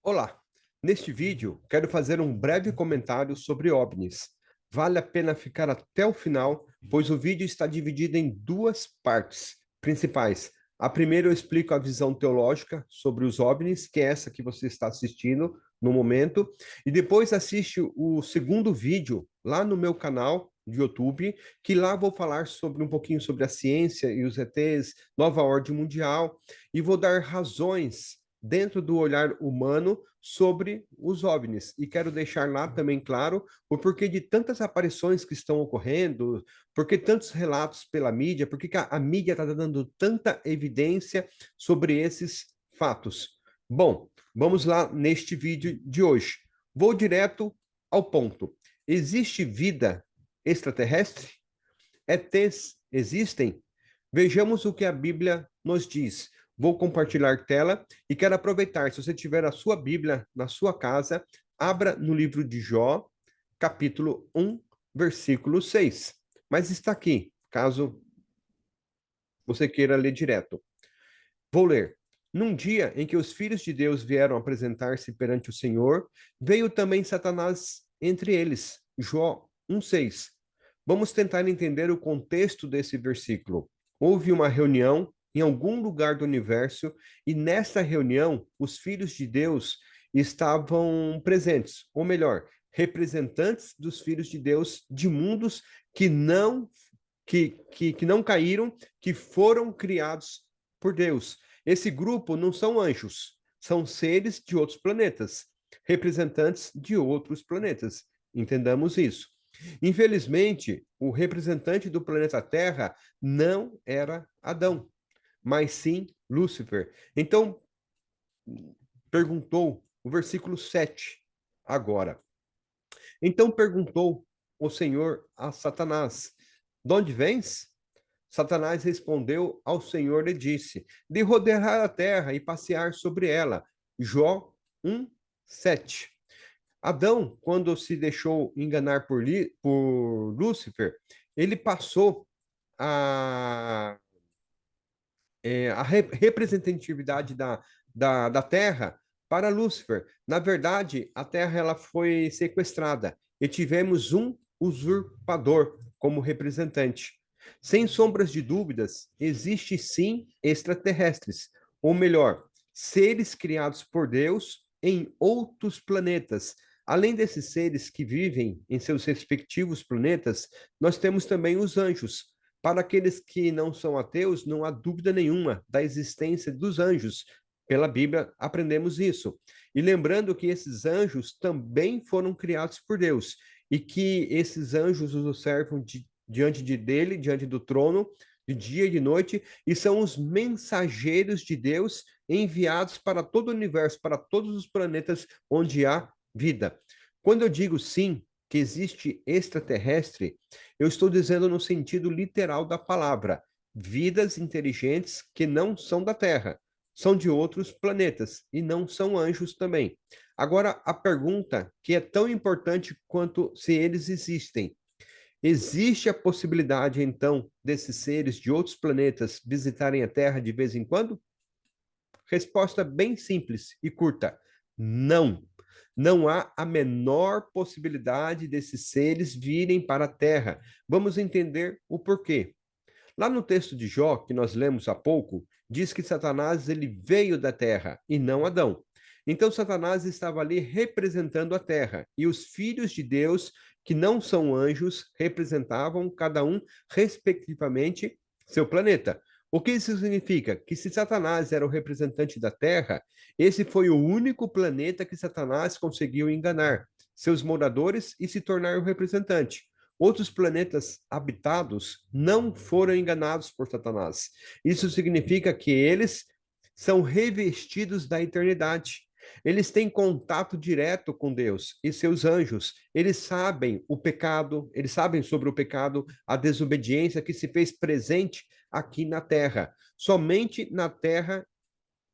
Olá, neste vídeo quero fazer um breve comentário sobre OVNIs. Vale a pena ficar até o final, pois o vídeo está dividido em duas partes principais. A primeira eu explico a visão teológica sobre os OVNIs, que é essa que você está assistindo no momento, e depois assiste o segundo vídeo lá no meu canal de YouTube, que lá vou falar sobre um pouquinho sobre a ciência e os ETs, nova ordem mundial, e vou dar razões dentro do olhar humano sobre os OVNIs. E quero deixar lá também claro o porquê de tantas aparições que estão ocorrendo, porque tantos relatos pela mídia, porque que a mídia está dando tanta evidência sobre esses fatos. Bom, vamos lá neste vídeo de hoje. Vou direto ao ponto. Existe vida extraterrestre? ETs existem? Vejamos o que a Bíblia nos diz. Vou compartilhar tela e quero aproveitar, se você tiver a sua Bíblia na sua casa, abra no livro de Jó, capítulo 1, versículo 6. Mas está aqui, caso você queira ler direto. Vou ler. Num dia em que os filhos de Deus vieram apresentar-se perante o Senhor, veio também Satanás entre eles. Jó 1:6. Vamos tentar entender o contexto desse versículo. Houve uma reunião em algum lugar do universo e nessa reunião os filhos de Deus estavam presentes, ou melhor, representantes dos filhos de Deus de mundos que não caíram, que foram criados por Deus. Esse grupo não são anjos, são seres de outros planetas, representantes de outros planetas. Entendamos isso. Infelizmente, o representante do planeta Terra não era Adão, mas sim Lúcifer. Então, perguntou o versículo 7 agora. Então perguntou o Senhor a Satanás: de onde vens? Satanás respondeu ao Senhor e disse: de rodear a terra e passear sobre ela. Jó 1:7. Adão, quando se deixou enganar por Lúcifer, ele passou a, a representatividade da terra para Lúcifer. Na verdade, a terra ela foi sequestrada e tivemos um usurpador como representante. Sem sombras de dúvidas, existe sim extraterrestres, ou melhor, seres criados por Deus em outros planetas. Além desses seres que vivem em seus respectivos planetas, nós temos também os anjos. Para aqueles que não são ateus, não há dúvida nenhuma da existência dos anjos. Pela Bíblia aprendemos isso. E lembrando que esses anjos também foram criados por Deus e que esses anjos os observam diante dele, diante do trono, de dia e de noite, e são os mensageiros de Deus enviados para todo o universo, para todos os planetas onde há vida. Quando eu digo sim, que existe extraterrestre, eu estou dizendo no sentido literal da palavra, vidas inteligentes que não são da Terra, são de outros planetas e não são anjos também. Agora, a pergunta que é tão importante quanto se eles existem. Existe a possibilidade, então, desses seres de outros planetas visitarem a Terra de vez em quando? Resposta bem simples e curta: não. Não há a menor possibilidade desses seres virem para a Terra. Vamos entender o porquê. Lá no texto de Jó, que nós lemos há pouco, diz que Satanás ele veio da terra e não Adão. Então Satanás estava ali representando a terra e os filhos de Deus, que não são anjos, representavam cada um respectivamente seu planeta. O que isso significa? Que se Satanás era o representante da terra, esse foi o único planeta que Satanás conseguiu enganar seus moradores e se tornar o representante. Outros planetas habitados não foram enganados por Satanás. Isso significa que eles são revestidos da eternidade. Eles têm contato direto com Deus e seus anjos. Eles sabem o pecado, eles sabem sobre o pecado, a desobediência que se fez presente aqui na terra. Somente na terra,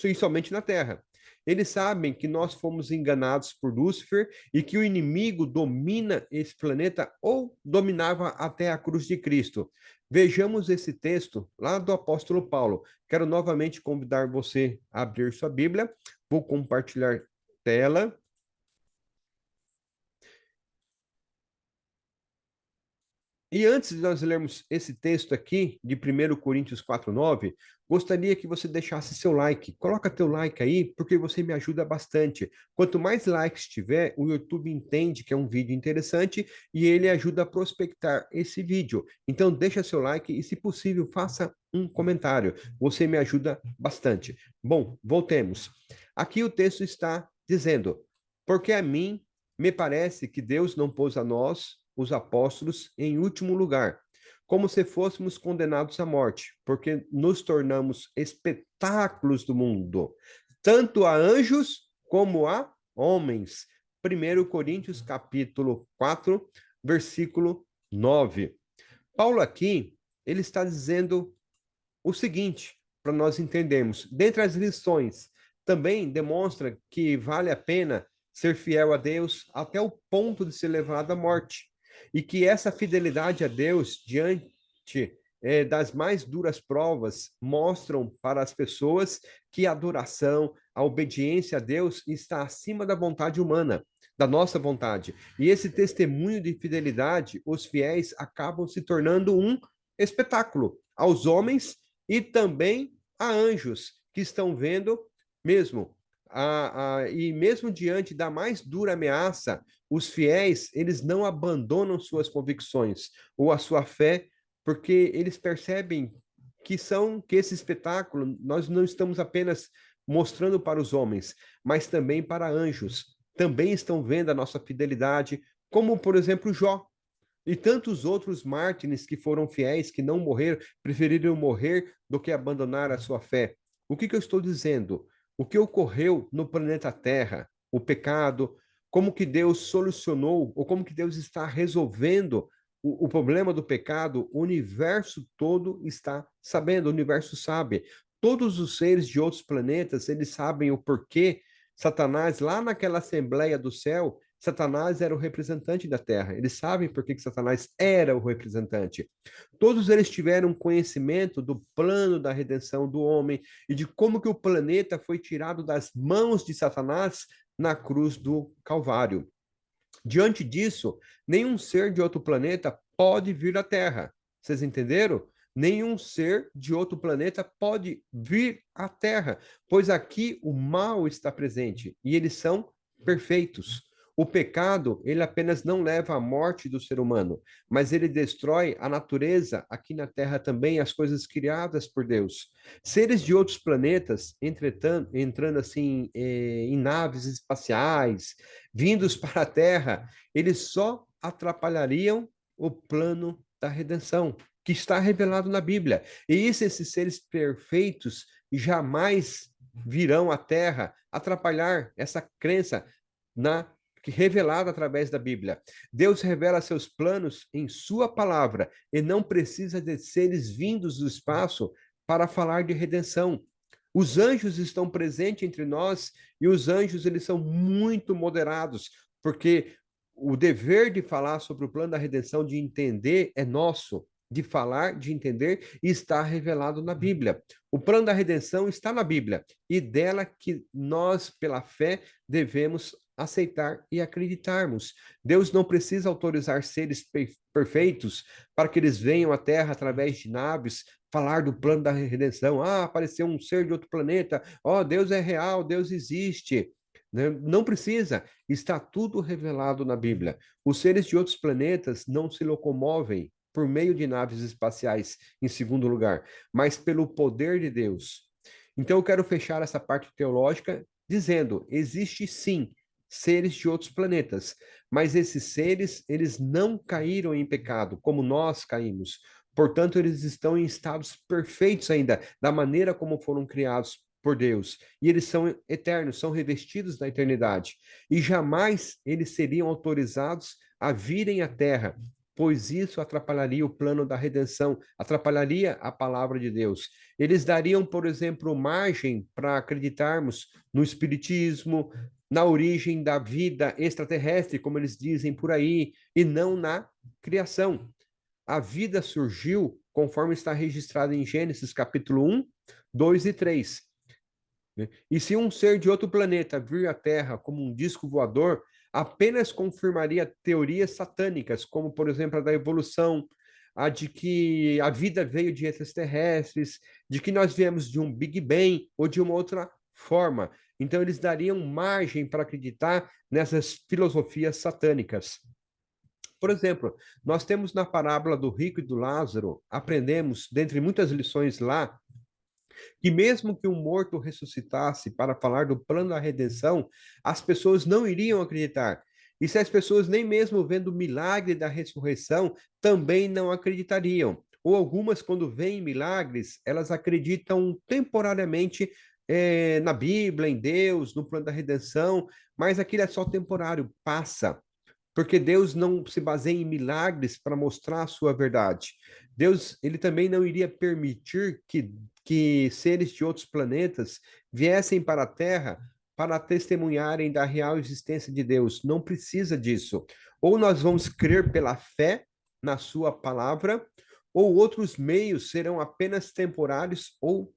e somente na terra. Eles sabem que nós fomos enganados por Lúcifer e que o inimigo domina esse planeta ou dominava até a cruz de Cristo. Vejamos esse texto lá do apóstolo Paulo. Quero novamente convidar você a abrir sua Bíblia. Vou compartilhar tela. E antes de nós lermos esse texto aqui, de 1 Coríntios 4:9, gostaria que você deixasse seu like. Coloca teu like aí, porque você me ajuda bastante. Quanto mais likes tiver, o YouTube entende que é um vídeo interessante e ele ajuda a prospectar esse vídeo. Então, deixa seu like e, se possível, faça um comentário. Você me ajuda bastante. Bom, voltemos. Aqui o texto está dizendo: porque a mim me parece que Deus não pôs a nós, os apóstolos, em último lugar, como se fôssemos condenados à morte, porque nos tornamos espetáculos do mundo, tanto a anjos como a homens. 1 Coríntios capítulo 4, versículo 9. Paulo aqui, ele está dizendo o seguinte, para nós entendermos. Dentre as lições, também demonstra que vale a pena ser fiel a Deus até o ponto de ser levado à morte. E que essa fidelidade a Deus diante das mais duras provas mostram para as pessoas que a adoração, a obediência a Deus está acima da vontade humana, da nossa vontade. E esse testemunho de fidelidade, os fiéis acabam se tornando um espetáculo aos homens e também a anjos que estão vendo mesmo. E mesmo diante da mais dura ameaça, os fiéis, eles não abandonam suas convicções ou a sua fé, porque eles percebem que esse espetáculo nós não estamos apenas mostrando para os homens, mas também para anjos. Também estão vendo a nossa fidelidade, como por exemplo Jó. E tantos outros mártires que foram fiéis, que não morreram, preferiram morrer do que abandonar a sua fé. O que eu estou dizendo? O que ocorreu no planeta Terra, o pecado, como que Deus solucionou, ou como que Deus está resolvendo o problema do pecado, o universo todo está sabendo, o universo sabe. Todos os seres de outros planetas, eles sabem o porquê Satanás, lá naquela Assembleia do Céu, Satanás era o representante da Terra. Eles sabem por que Satanás era o representante. Todos eles tiveram conhecimento do plano da redenção do homem e de como que o planeta foi tirado das mãos de Satanás na cruz do Calvário. Diante disso, nenhum ser de outro planeta pode vir à Terra. Vocês entenderam? Nenhum ser de outro planeta pode vir à Terra, pois aqui o mal está presente e eles são perfeitos. O pecado, ele apenas não leva à morte do ser humano, mas ele destrói a natureza aqui na Terra também, as coisas criadas por Deus. Seres de outros planetas, entretanto, entrando assim em naves espaciais, vindos para a Terra, eles só atrapalhariam o plano da redenção, que está revelado na Bíblia. E esses seres perfeitos jamais virão à Terra atrapalhar essa crença revelada através da Bíblia. Deus revela seus planos em sua palavra e não precisa de seres vindos do espaço para falar de redenção. Os anjos estão presentes entre nós e os anjos eles são muito moderados, porque o dever de falar sobre o plano da redenção, de entender, é nosso, de falar, de entender, e está revelado na Bíblia. O plano da redenção está na Bíblia e dela que nós, pela fé, devemos aceitar e acreditarmos. Deus não precisa autorizar seres perfeitos para que eles venham à Terra através de naves falar do plano da redenção. Ah, apareceu um ser de outro planeta. Oh, Deus é real, Deus existe. Não precisa, está tudo revelado na Bíblia. Os seres de outros planetas não se locomovem por meio de naves espaciais, em segundo lugar, mas pelo poder de Deus. Então eu quero fechar essa parte teológica dizendo: existe sim seres de outros planetas, mas esses seres, eles não caíram em pecado, como nós caímos. Portanto, eles estão em estados perfeitos ainda, da maneira como foram criados por Deus. E eles são eternos, são revestidos da eternidade. E jamais eles seriam autorizados a virem à Terra, pois isso atrapalharia o plano da redenção, atrapalharia a palavra de Deus. Eles dariam, por exemplo, margem para acreditarmos no espiritismo, na origem da vida extraterrestre, como eles dizem por aí, e não na criação. A vida surgiu conforme está registrado em Gênesis capítulo 1, 2 e 3. né? E se um ser de outro planeta vir à Terra como um disco voador, apenas confirmaria teorias satânicas, como, por exemplo, a da evolução, a de que a vida veio de extraterrestres, de que nós viemos de um Big Bang ou de uma outra forma. Então, eles dariam margem para acreditar nessas filosofias satânicas. Por exemplo, nós temos na parábola do rico e do Lázaro, aprendemos, dentre muitas lições lá, que mesmo que um morto ressuscitasse para falar do plano da redenção, as pessoas não iriam acreditar. E se as pessoas nem mesmo vendo o milagre da ressurreição, também não acreditariam. Ou algumas, quando veem milagres, elas acreditam temporariamente na Bíblia, em Deus, no plano da redenção, mas aquilo é só temporário, passa. Porque Deus não se baseia em milagres para mostrar a sua verdade. Deus, ele também não iria permitir que seres de outros planetas viessem para a Terra para testemunharem da real existência de Deus. Não precisa disso. Ou nós vamos crer pela fé na sua palavra, ou outros meios serão apenas temporários ou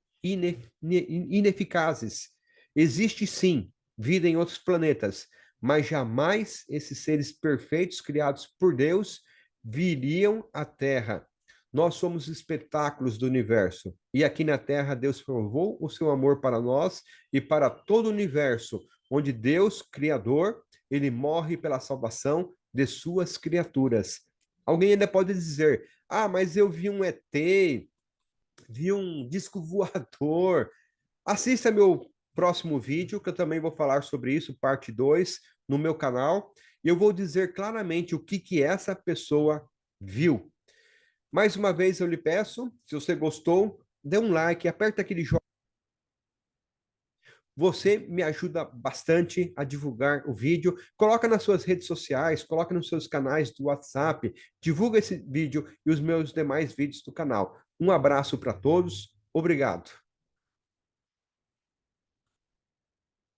ineficazes. Existe sim vida em outros planetas, mas jamais esses seres perfeitos criados por Deus viriam à Terra. Nós somos espetáculos do universo. E aqui na Terra, Deus provou o seu amor para nós e para todo o universo, onde Deus, Criador, ele morre pela salvação de suas criaturas. Alguém ainda pode dizer: ah, mas eu vi um ET, vi um disco voador. Assista meu próximo vídeo, que eu também vou falar sobre isso, parte 2, no meu canal. E eu vou dizer claramente o que essa pessoa viu. Mais uma vez eu lhe peço, se você gostou, dê um like, aperta aquele joinha. Você me ajuda bastante a divulgar o vídeo. Coloca nas suas redes sociais, coloca nos seus canais do WhatsApp, divulga esse vídeo e os meus demais vídeos do canal. Um abraço para todos. Obrigado.